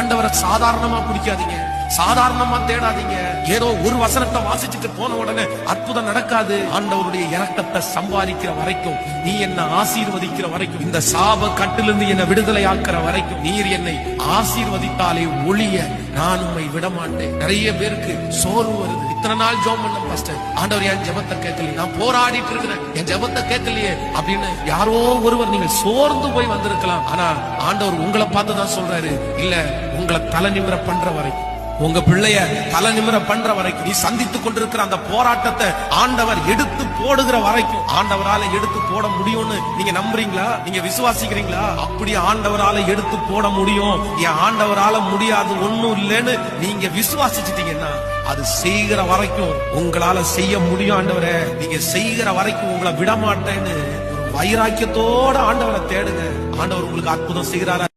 ஆண்டவரை சாதாரணமா பிடிக்காதீங்க, சாதாரணமா தேடாதீங்க. ஏதோ ஒரு வசனத்தை வாசிச்சுட்டு போன உடனே அற்புதம் நடக்காது. ஆண்டவருடைய இரக்கத்தை சம்பாதிக்கிற வரைக்கும், நீ என்ன ஆசீர்வதிக்கிற வரைக்கும், இந்த சாப கட்டிலிருந்து என்ன விடுதலை ஆக்குற வரைக்கும், நீர் என்னை ஆசீர்வதித்தாலே ஒழிய நான் உம்மை விட மாட்டேன். நிறைய பேருக்கு சோர்வு வருது. இத்தனை நாள் ஜெபம் பண்ண பாஸ்டர், ஆண்டவர் என் ஜெபத்தை கேட்கலையே, நான் போராடிட்டு இருக்கிறேன், என் ஜெபத்தை கேட்கலையே அப்படின்னு யாரோ ஒருவர் நீங்கள் சோர்ந்து போய் வந்திருக்கலாம். ஆனா ஆண்டவர் உங்களை பார்த்து தான் சொல்றாரு, இல்ல உங்களை தலை நிமிர பண்ற வரைக்கும், உங்க பிள்ளைய தலை நிமிர பண்ற வரைக்கும், நீ சந்தித்துக் கொண்டிருக்கிற அந்த போராட்டத்தை ஆண்டவர் எடுத்து போடுகிற வரைக்கும், ஆண்டவரால எடுத்து போட முடியும்னு நீங்க நம்புறீங்களா? நீங்க விசுவாசிக்கிறீங்களா? அப்படி ஆண்டவரால எடுத்து போட முடியும், என் ஆண்டவரால முடியாது ஒண்ணும் இல்லைன்னு நீங்க விசுவாசிச்சிட்டீங்கன்னா, அது செய்கிற வரைக்கும் உங்களால செய்ய முடியும். ஆண்டவரே நீங்க செய்கிற வரைக்கும் உங்களை விட மாட்டேன்னு வைராக்கியத்தோட ஆண்டவரை தேடுங்க. ஆண்டவர் உங்களுக்கு அற்புதம் செய்கிறாரா?